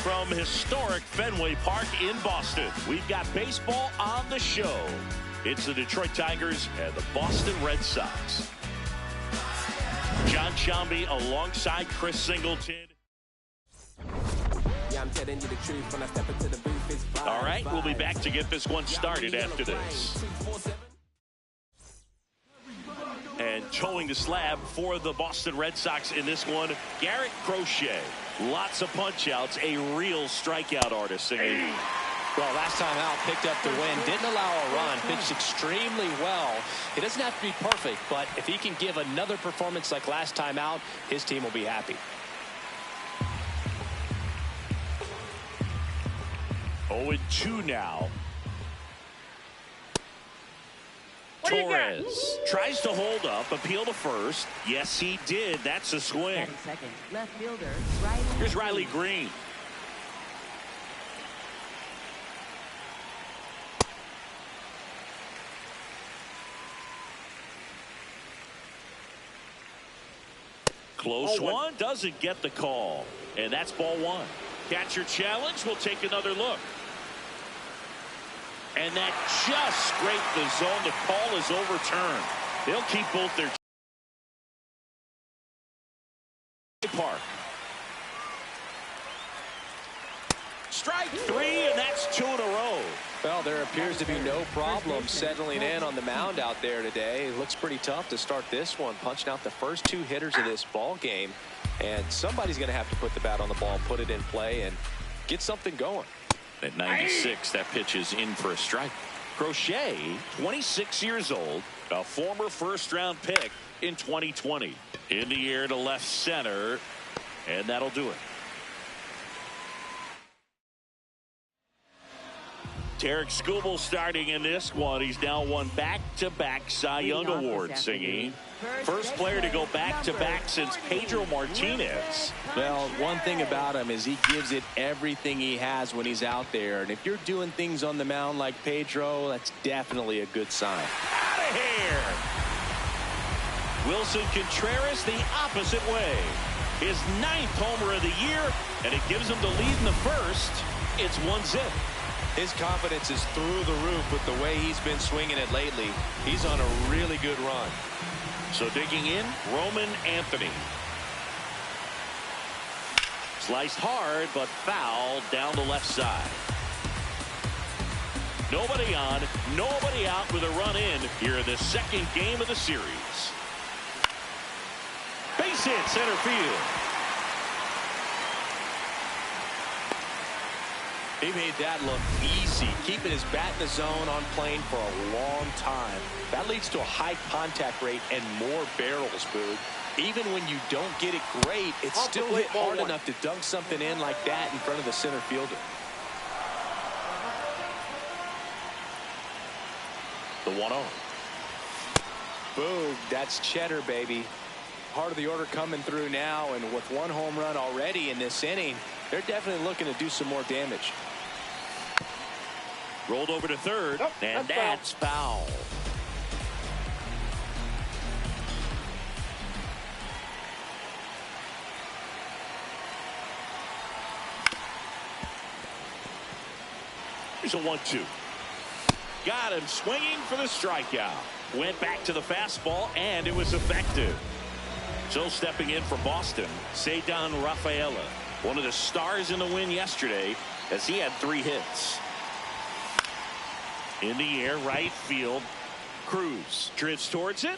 from historic Fenway Park in Boston. We've got baseball on the show. It's the Detroit Tigers and the Boston Red Sox. John Shambi alongside Chris Singleton. Yeah, I'm telling you the truth when I step into the booth. It's vibe, all right, we'll be back to get this one started after this. And towing the slab for the Boston Red Sox in this one, Garrett Crochet. Lots of punch-outs, a real strikeout artist. Well, last time out, picked up the win, didn't allow a run, pitched extremely well. It doesn't have to be perfect, but if he can give another performance like last time out, his team will be happy. 0-2 now. Torres tries to hold up, appeal to first. Yes, he did. That's a swing. Left fielder, here's Riley Green. Close one, doesn't get the call. And that's ball one. Catcher challenge, we'll take another look. And that just scraped the zone. The call is overturned. They'll keep both their park. Strike three, and that's 2 in a row. Well, there appears to be no problem settling in on the mound out there today. It looks pretty tough to start this one, punching out the first 2 hitters of this ball game. And somebody's going to have to put the bat on the ball, put it in play, and get something going. At 96, that pitch is in for a strike. Crochet, 26 years old, a former first-round pick in 2020. In the air to left center, and that'll do it. Tarek Skubal starting in this one. He's now won back-to-back Cy Young Award singing. First player to go back-to-back since Pedro Martinez. Well, one thing about him is he gives it everything he has when he's out there. And if you're doing things on the mound like Pedro, that's definitely a good sign. Out of here! Wilson Contreras the opposite way. His 9th homer of the year, and it gives him the lead in the first. It's 1-0. His confidence is through the roof with the way he's been swinging it lately. He's on a really good run. So digging in, Roman Anthony. Sliced hard, but foul down the left side. Nobody on, nobody out with a run in here in the second game of the series. Base hit center field. He made that look easy, keeping his bat in the zone on plane for a long time. That leads to a high contact rate and more barrels, Boog. Even when you don't get it great, it's still hit hard enough to dunk something in like that in front of the center fielder. The 1-0. Boog, that's cheddar, baby. Part of the order coming through now, and with 1 home run already in this inning, they're definitely looking to do some more damage. Rolled over to third, and that's foul. Here's a 1-2. Got him swinging for the strikeout. Went back to the fastball, and it was effective. So stepping in for Boston, Ceddanne Rafaela, one of the stars in the win yesterday, as he had 3 hits. In the air, right field. Cruz drifts towards it.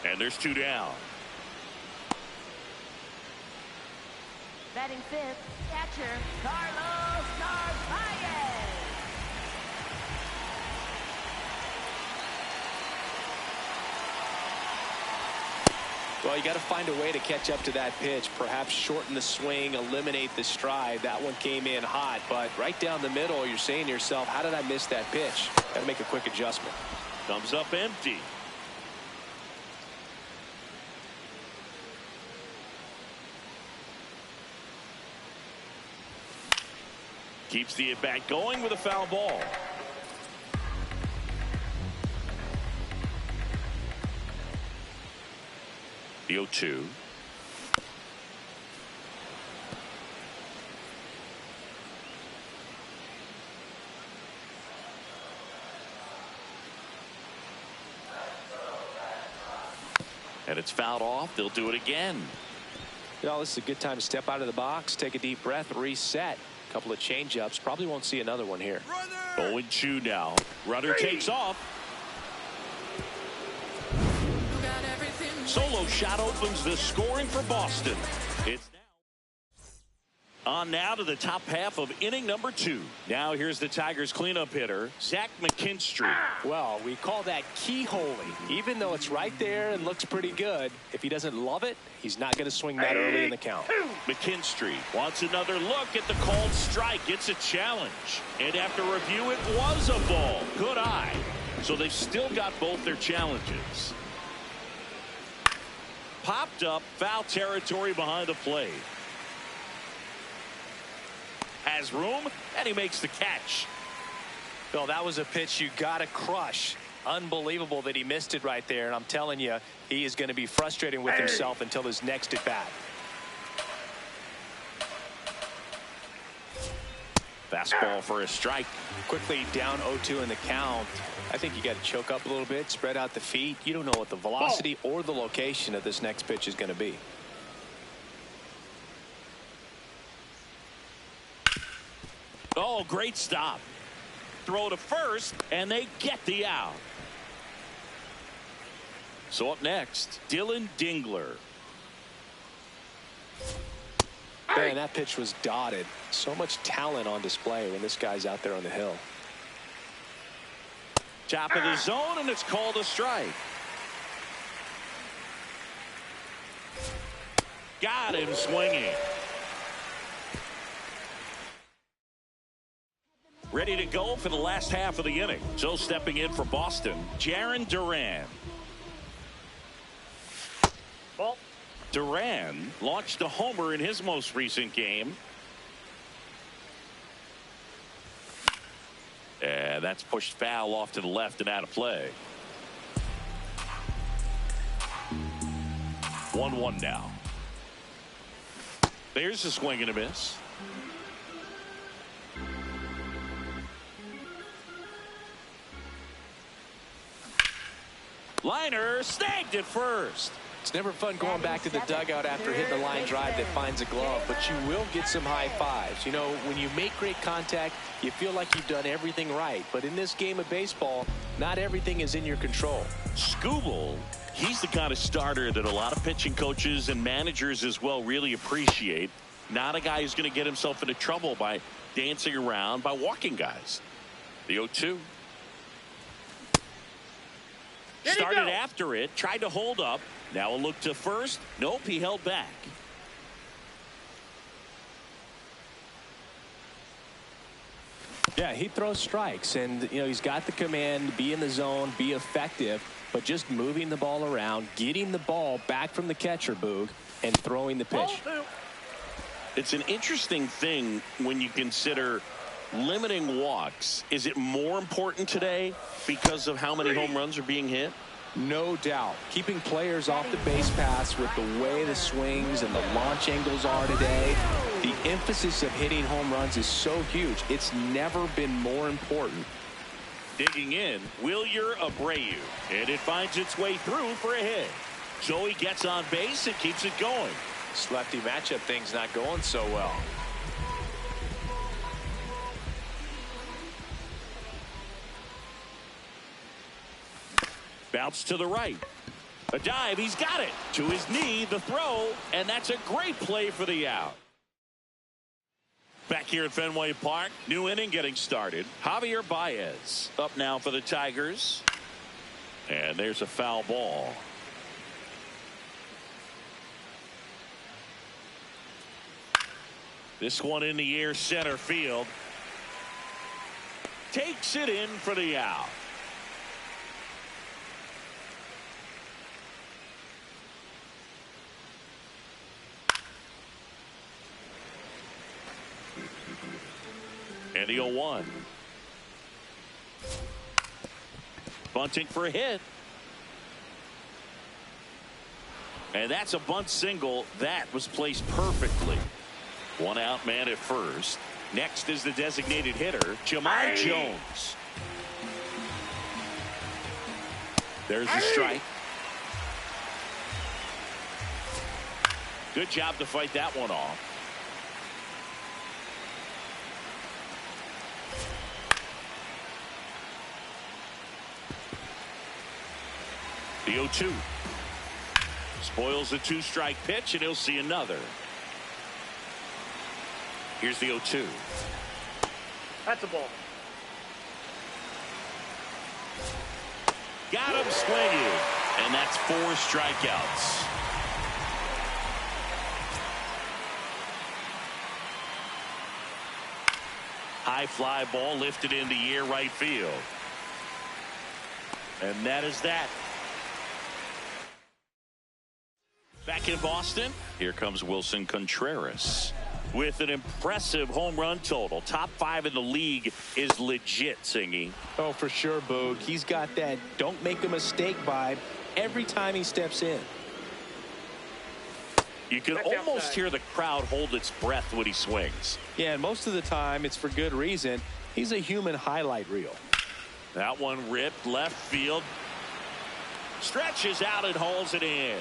And there's 2 down. Batting 5th, catcher Carlos Narvaez. Well, you got to find a way to catch up to that pitch, perhaps shorten the swing, eliminate the stride. That one came in hot, but right down the middle, you're saying to yourself, how did I miss that pitch? Got to make a quick adjustment. Comes up empty. Keeps the at-bat going with a foul ball. The 0-2. And it's fouled off. They'll do it again. You know, this is a good time to step out of the box, take a deep breath, reset. A couple of change-ups. Probably won't see another one here. 0-2 now. Runner takes off. Solo shot opens the scoring for Boston. It's on now to the top half of inning number 2. Now here's the Tigers cleanup hitter, Zach McKinstry. Well, we call that keyholing. Even though it's right there and looks pretty good, if he doesn't love it, he's not going to swing that early in the count. McKinstry wants another look at the called strike. It's a challenge. And after review, it was a ball. Good eye. So they've still got both their challenges. Popped up, foul territory behind the plate. Has room, and he makes the catch. Bill, that was a pitch you got to crush. Unbelievable that he missed it right there, and I'm telling you, he is going to be frustrated with himself until his next at bat. Fastball for a strike. Quickly down 0-2 in the count. I think you got to choke up a little bit, spread out the feet. You don't know what the velocity or the location of this next pitch is going to be. Oh, great stop. Throw to first, and they get the out. So up next, Dylan Dingler. Man, that pitch was dotted. So much talent on display when this guy's out there on the hill. Top of the zone, and it's called a strike. Got him swinging. Ready to go for the last half of the inning. So stepping in for Boston, Jarren Duran. Well, Duran launched a homer in his most recent game. And that's pushed foul off to the left and out of play. 1-1 now. There's a swing and a miss. Liner snagged it first. It's never fun going back to the dugout after hitting a line drive that finds a glove, but you will get some high fives. You know, when you make great contact, you feel like you've done everything right. But in this game of baseball, not everything is in your control. Skubal, he's the kind of starter that a lot of pitching coaches and managers as well really appreciate. Not a guy who's going to get himself into trouble by dancing around, by walking guys. The 0-2. Started after it, tried to hold up. Now a look to first. Nope, he held back. Yeah, he throws strikes, and you know he's got the command, be in the zone, be effective, but just moving the ball around, getting the ball back from the catcher, Boog, and throwing the pitch. It's an interesting thing when you consider limiting walks. Is it more important today because of how many home runs are being hit? No doubt. Keeping players off the base paths with the way the swings and the launch angles are today, the emphasis of hitting home runs is so huge. It's never been more important. Digging in, Wilyer Abreu, and it finds its way through for a hit. So he gets on base and keeps it going. This lefty matchup thing's not going so well. Bounce to the right. A dive, he's got it. To his knee, the throw, and that's a great play for the out. Back here at Fenway Park, new inning getting started. Javier Baez up now for the Tigers. And there's a foul ball. This one in the air, center field. Takes it in for the out. And the 0-1. Bunting for a hit. And that's a bunt single. That was placed perfectly. One out man at first. Next is the designated hitter, Jamai Jones. There's a strike. Good job to fight that one off. The 0-2. Spoils the 2-strike pitch, and he'll see another. Here's the 0-2. That's a ball. Got him swinging. And that's 4 strikeouts. High fly ball lifted in the air right field. And that is that. Back in Boston, here comes Wilson Contreras with an impressive home run total. Top 5 in the league is legit, Singy. Oh, for sure, Boog. He's got that don't make a mistake vibe every time he steps in. You can almost hear the crowd hold its breath when he swings. Yeah, and most of the time it's for good reason. He's a human highlight reel. That one ripped left field. Stretches out and holds it in.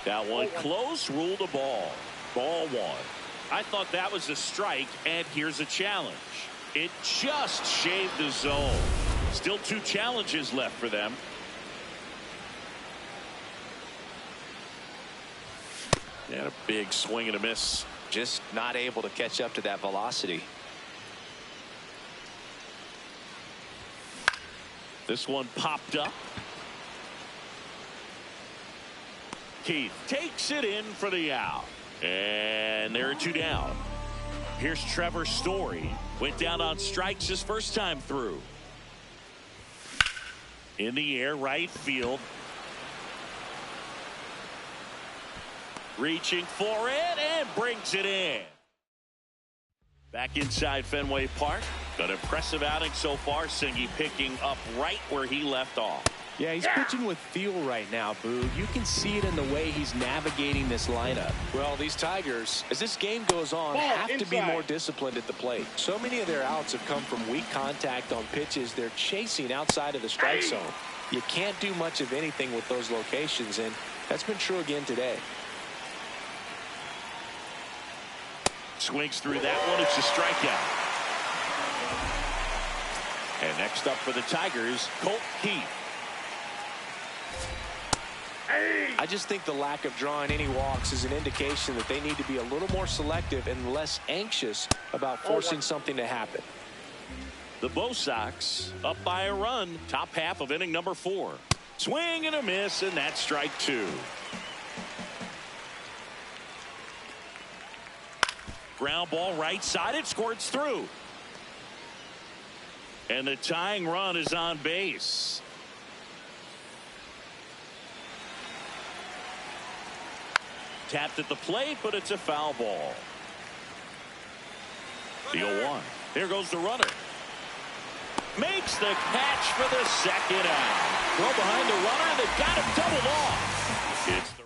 That one close, ruled a ball. Ball 1. I thought that was a strike, and here's a challenge. It just shaved the zone. Still 2 challenges left for them. And a big swing and a miss. Just not able to catch up to that velocity. This one popped up. Keith takes it in for the out. And there are 2 down. Here's Trevor Story. Went down on strikes his first time through. In the air, right field. Reaching for it and brings it in. Back inside Fenway Park. An impressive outing so far. Singy picking up right where he left off. Yeah, he's pitching with feel right now, Boog. You can see it in the way he's navigating this lineup. Well, these Tigers, as this game goes on, have to be more disciplined at the plate. So many of their outs have come from weak contact on pitches they're chasing outside of the strike zone. You can't do much of anything with those locations, and that's been true again today. Swings through that one. It's a strikeout. And next up for the Tigers, Colt Keith. I just think the lack of drawing any walks is an indication that they need to be a little more selective and less anxious about forcing something to happen. The Bo Sox up by a run. Top half of inning number 4. Swing and a miss, and that's strike 2. Ground ball right side. It squirts through. And the tying run is on base. Tapped at the plate, but it's a foul ball. The 0-1. There goes the runner. Makes the catch for the second out. Throw behind the runner. They've got him doubled off. It's the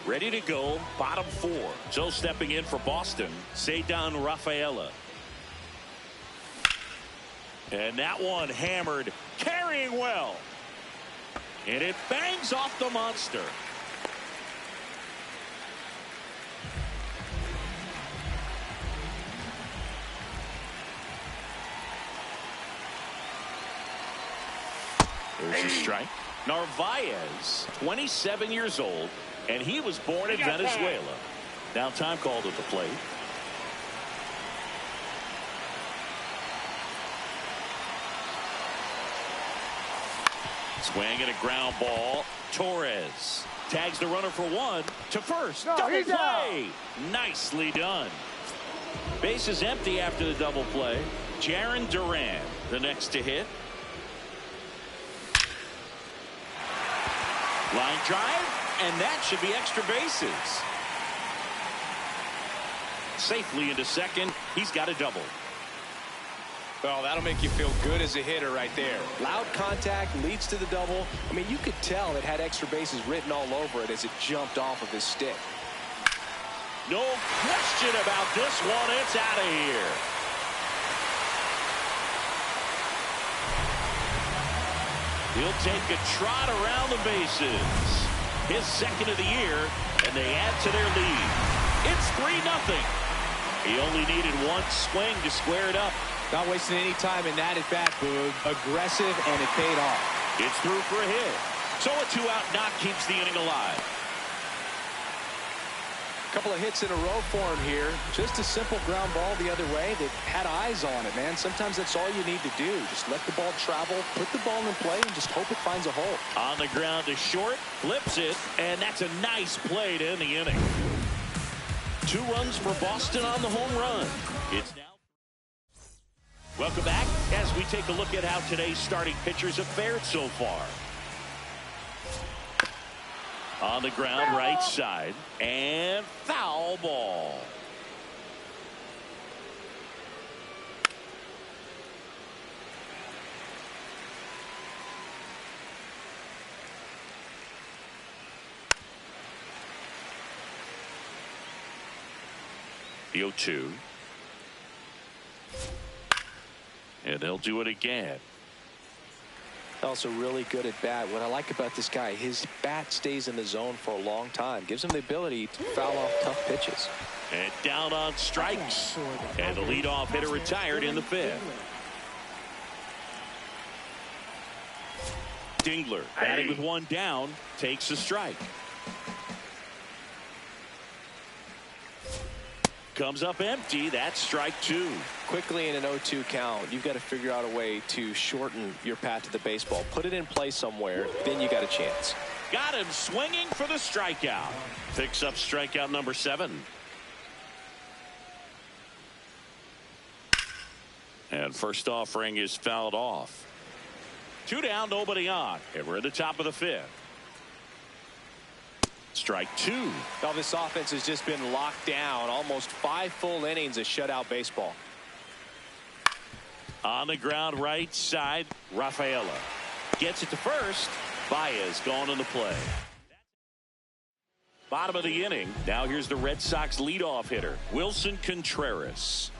ready to go. Bottom 4. So stepping in for Boston, Cedar Rafaela. And that one hammered, carrying well. And it bangs off the monster. There's a strike. Narvaez, 27 years old, and he was born in Venezuela. Now time called at the plate. Swing and a ground ball. Torres tags the runner for 1 to first. Double play. Nicely done. Base is empty after the double play. Jaron Duran, the next to hit. Line drive, and that should be extra bases. Safely into second. He's got a double. Well, that'll make you feel good as a hitter right there. Loud contact leads to the double. I mean, you could tell it had extra bases written all over it as it jumped off of his stick. No question about this one. It's out of here. He'll take a trot around the bases. His second of the year, and they add to their lead. It's 3-0. He only needed one swing to square it up. Not wasting any time in that at bat, Boog. Aggressive, and it paid off. It's through for a hit. So a 2-out knock keeps the inning alive. Couple of hits in a row for him here. Just a simple ground ball the other way that had eyes on it, man. Sometimes that's all you need to do. Just let the ball travel, put the ball in play, and just hope it finds a hole. On the ground to short, flips it, and that's a nice play to end the inning. 2 runs for Boston on the home run. It's now. Welcome back as we take a look at how today's starting pitchers have fared so far. On the ground, right side, and foul ball. The 0-2. And they'll do it again. Also really good at bat. What I like about this guy, his bat stays in the zone for a long time. Gives him the ability to foul off tough pitches. And down on strikes. And the leadoff hitter retired in the 5th. Dingler batting with 1 down, takes a strike. Comes up empty. That's strike 2. Quickly in an 0-2 count, you've got to figure out a way to shorten your path to the baseball. Put it in play somewhere, then you got a chance. Got him swinging for the strikeout. Picks up strikeout number 7. And first offering is fouled off. 2 down, nobody on. And we're at the top of the 5th. Strike 2. Now this offense has just been locked down. Almost 5 full innings of shutout baseball. On the ground, right side, Rafaela gets it to first. Baez gone in the play. Bottom of the inning. Now here's the Red Sox leadoff hitter, Wilson Contreras.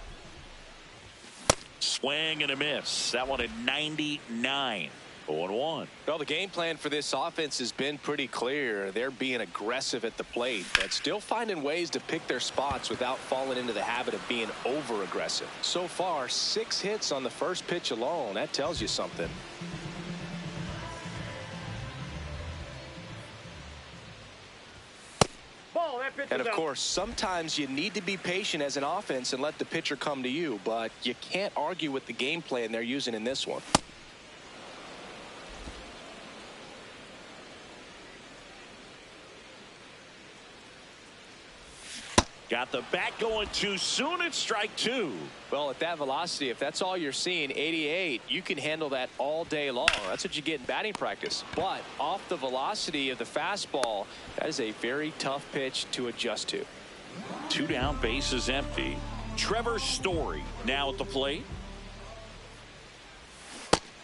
Swing and a miss. That one at 99. 0-1. Well, the game plan for this offense has been pretty clear. They're being aggressive at the plate, but still finding ways to pick their spots without falling into the habit of being over aggressive. So far, 6 hits on the first pitch alone. That tells you something. Ball, that pitch And is of out. course, sometimes you need to be patient as an offense and let the pitcher come to you, but you can't argue with the game plan they're using in this one. Got the bat going too soon. It's strike 2. Well, at that velocity, if that's all you're seeing, 88, you can handle that all day long. That's what you get in batting practice. But off the velocity of the fastball, that is a very tough pitch to adjust to. 2 down, bases empty. Trevor Story now at the plate.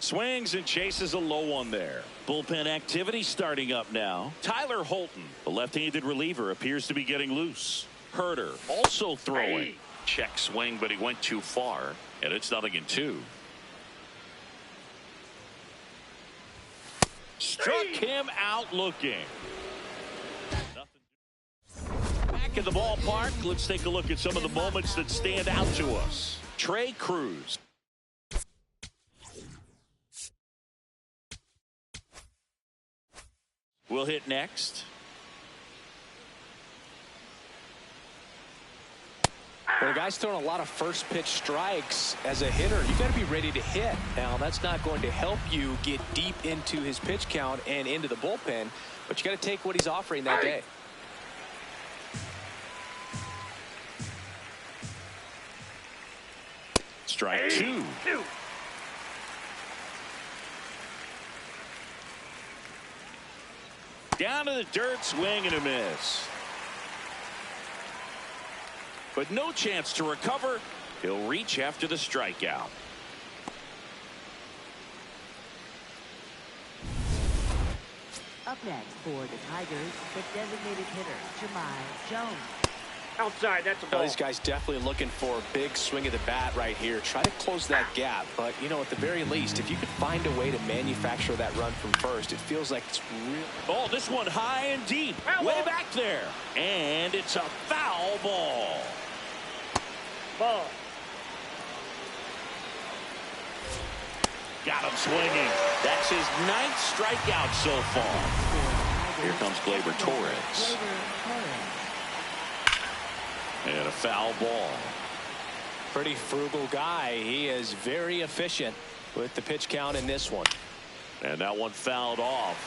Swings and chases a low one there. Bullpen activity starting up now. Tyler Holton, the left-handed reliever, appears to be getting loose. Herder also throwing. Check swing, but he went too far, and it's 0-2. Struck him out looking. Back in the ballpark, let's take a look at some of the moments that stand out to us. Trey Cruz. We'll hit next. When a guy's throwing a lot of first pitch strikes as a hitter, you got to be ready to hit. Now, that's not going to help you get deep into his pitch count and into the bullpen, but you got to take what he's offering that day. Strike 2. Down to the dirt, swing and a miss. But no chance to recover. He'll reach after the strikeout. Up next for the Tigers, the designated hitter, Jahmai Jones. Outside, that's a ball. These guys definitely looking for a big swing of the bat right here. Try to close that gap. But, you know, at the very least, if you could find a way to manufacture that run from first, it feels like it's real. Oh, this one high and deep. Way back there. And it's a foul ball. Ball. Got him swinging. That's his 9th strikeout so far. Here comes Gleyber Torres. And a foul ball. Pretty frugal guy. He is very efficient with the pitch count in this one. And that one fouled off.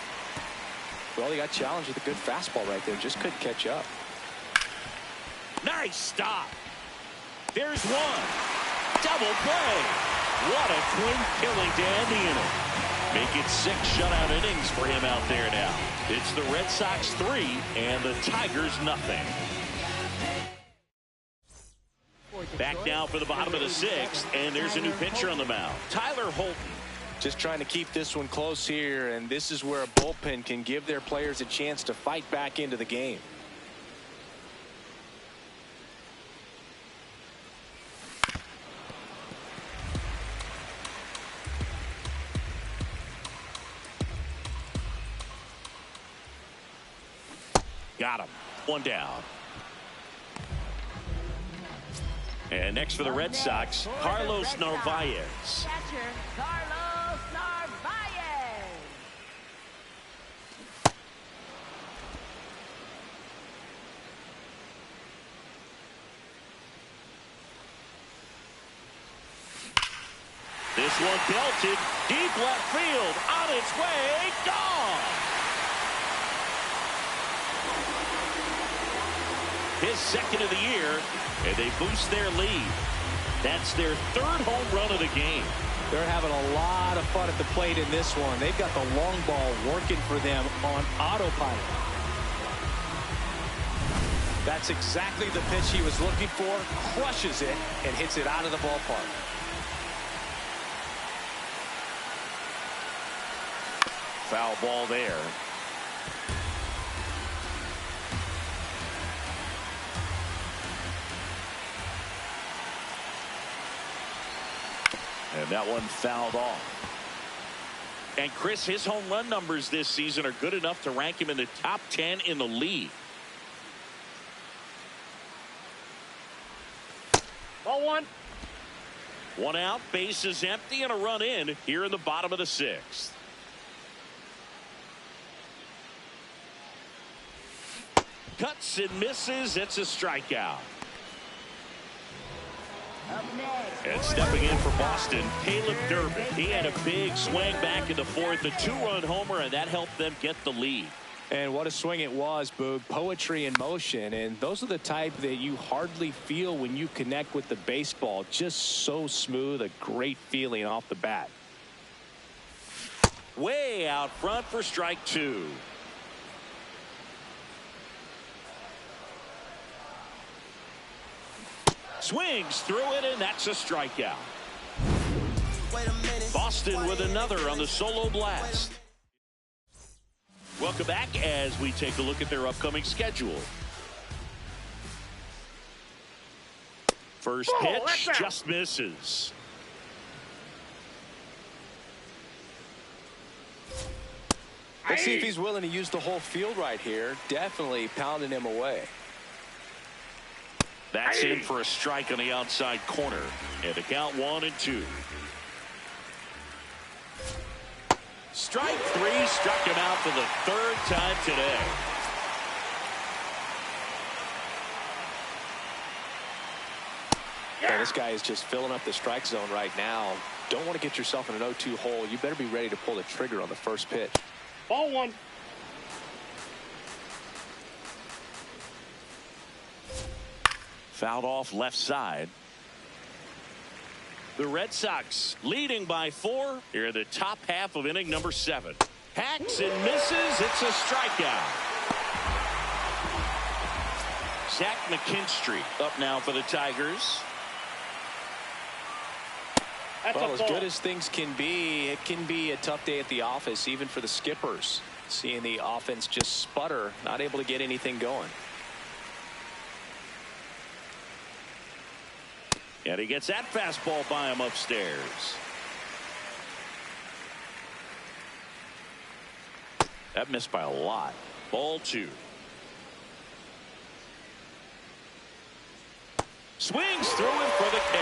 Well, he got challenged with a good fastball right there. Just couldn't catch up. Nice stop. There's one. Double play. What a twin killing to end the inning. Make it 6 shutout innings for him out there now. It's the Red Sox 3 and the Tigers nothing. Back now for the bottom of the 6th, and there's a new pitcher on the mound, Tyler Holton. Just trying to keep this one close here, and this is where a bullpen can give their players a chance to fight back into the game. Got him. One down. And next for the Red Sox, Carlos Narvaez. Catcher, Carlos Narvaez. This one belted deep left field. On its way. Gone. His 2nd of the year, and they boost their lead. That's their 3rd home run of the game. They're having a lot of fun at the plate in this one. They've got the long ball working for them on autopilot. That's exactly the pitch he was looking for. Crushes it and hits it out of the ballpark. Foul ball there. And that one fouled off. And Chris, his home run numbers this season are good enough to rank him in the top 10 in the league. Ball one. One out, bases empty, and a run in here in the bottom of the 6th. Cuts and misses. It's a strikeout. Up next. And stepping in for Boston, Caleb Durbin. He had a big swing back in the 4th, a 2-run homer, and that helped them get the lead. And what a swing it was, Boog. Poetry in motion. And those are the type that you hardly feel when you connect with the baseball. Just so smooth, a great feeling off the bat. Way out front for strike 2. Swings through it, and that's a strikeout. Boston with another on the solo blast. Welcome back as we take a look at their upcoming schedule. First pitch just misses. Let's see if he's willing to use the whole field right here. Definitely pounding him away. That's in for a strike on the outside corner. And the count 1-2. Strike 3 struck him out for the 3rd time today. Yeah, this guy is just filling up the strike zone right now. Don't want to get yourself in an 0-2 hole. You better be ready to pull the trigger on the first pitch. Ball one. Fouled off left side. The Red Sox leading by 4 here in the top half of inning number 7. Hacks and misses. It's a strikeout. Zach McKinstry up now for the Tigers. Well, as good as things can be, it can be a tough day at the office, even for the skippers. Seeing the offense just sputter, not able to get anything going. And he gets that fastball by him upstairs. That missed by a lot. Ball 2. Swings through it for the K.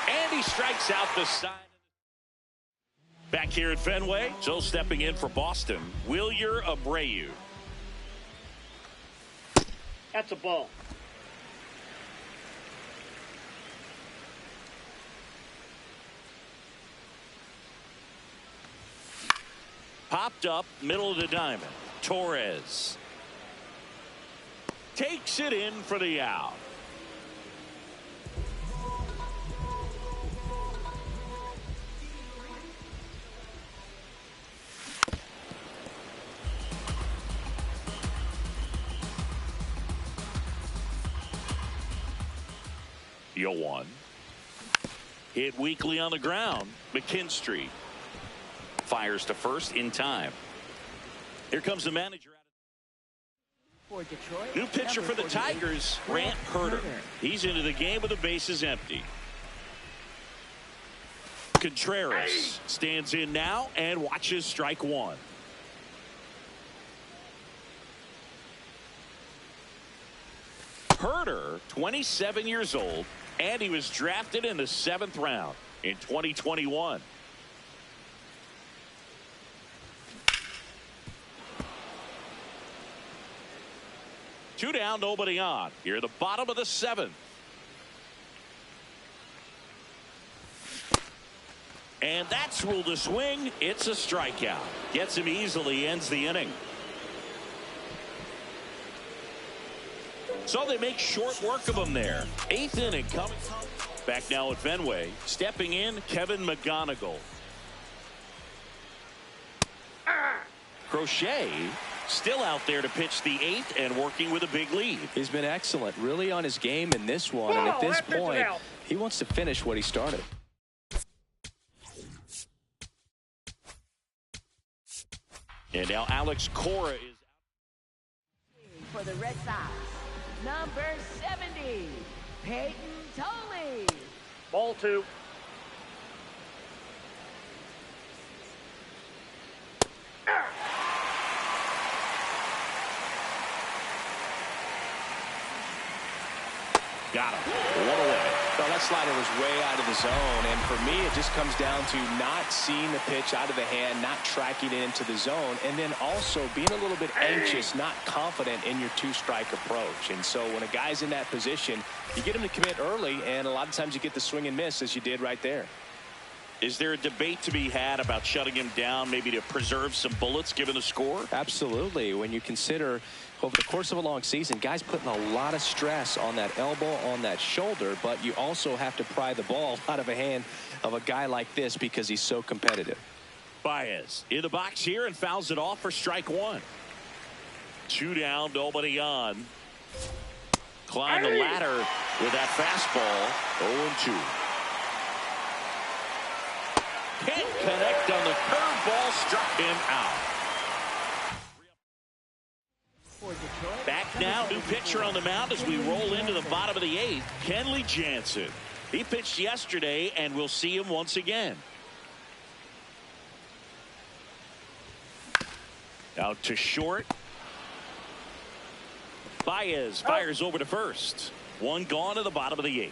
And he strikes out the side. Back here at Fenway, so stepping in for Boston, Wilyer Abreu. That's a ball. Popped up, middle of the diamond. Torres takes it in for the out. The 0-1. Hit weakly on the ground. McKinstry fires to first in time. Here comes the manager. For Detroit, New pitcher for the Tigers, Grant Herter. He's into the game with the bases empty. Contreras stands in now and watches strike 1. Herter, 27 years old, and he was drafted in the 7th round in 2021. Two down, nobody on. Here at the bottom of the 7th. And that's ruled a swing. It's a strikeout. Gets him easily, ends the inning. So they make short work of him there. 8th inning coming. Back now at Fenway. Stepping in, Kevin McGonigal. Crochet still out there to pitch the 8th and working with a big lead. He's been excellent, really on his game in this one. And at this point, he wants to finish what he started. And now Alex Cora is for the Red Sox, number 70, Peyton Toley. Ball 2. got him. 1 away. Well, that slider was way out of the zone, and for me, it just comes down to not seeing the pitch out of the hand, not tracking it into the zone, and then also being a little bit anxious, not confident in your 2-strike approach. And so when a guy's in that position, you get him to commit early, and a lot of times you get the swing and miss, as you did right there. Is there a debate to be had about shutting him down, maybe to preserve some bullets given the score? Absolutely. When you consider over the course of a long season, guys putting a lot of stress on that elbow, on that shoulder, but you also have to pry the ball out of a hand of a guy like this because he's so competitive. Baez in the box here and fouls it off for strike 1. 2 down, nobody on. Climb the ladder with that fastball. 0-2. Can't connect on the curveball, struck him out. Back now, new pitcher on the mound as we roll into the bottom of the 8th, Kenley Jansen. He pitched yesterday, and we'll see him once again. Out to short. Baez fires over to first. 1 gone to the bottom of the 8th.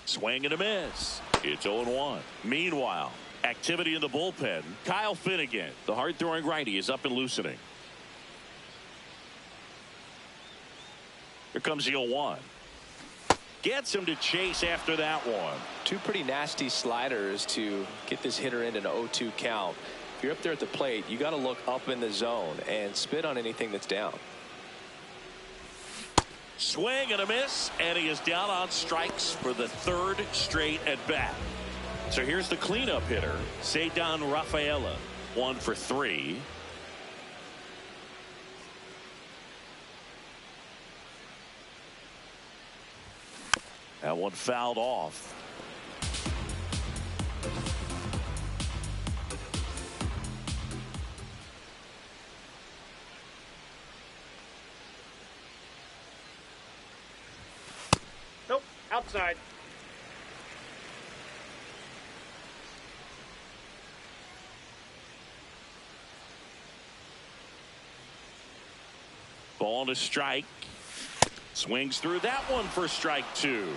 Swing and a miss. It's 0-1. Meanwhile, activity in the bullpen. Kyle Finnegan, the hard-throwing righty, is up and loosening. Here comes the 0-1. Gets him to chase after that one. 2 pretty nasty sliders to get this hitter into an 0-2 count. If you're up there at the plate, you got to look up in the zone and spit on anything that's down. Swing and a miss, and he is down on strikes for the 3rd straight at bat. So here's the cleanup hitter, Ceddanne Rafaela, 1 for 3. That one fouled off. outside. Ball to strike. Swings through that one for strike two.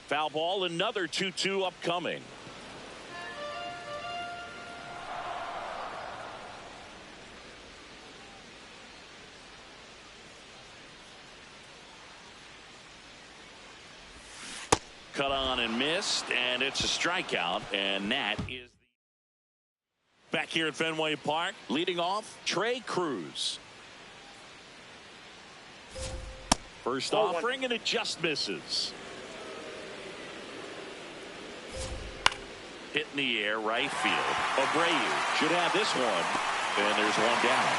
Foul ball, another 2-2 upcoming. Cut on and missed, and it's a strikeout, and that is back here at Fenway Park. Leading off, Trey Cruz. First offering, and it just misses. Hit in the air, right field. Abreu should have this one, and there's one down.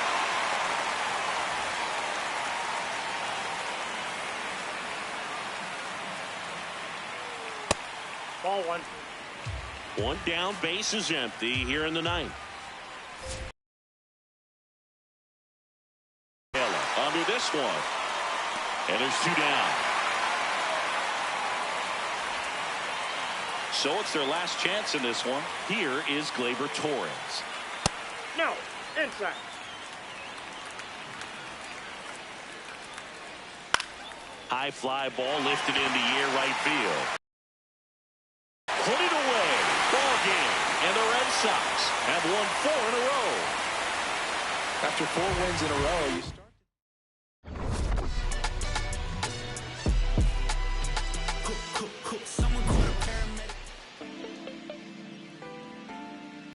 Ball one. One down, base is empty here in the ninth. Under this one, and there's two down. So it's their last chance in this one. Here is Gleyber Torres. No, inside. High fly ball lifted in the air, right field. Put it away. Ball game. And the Red Sox have won 4 in a row. After 4 wins in a row, you start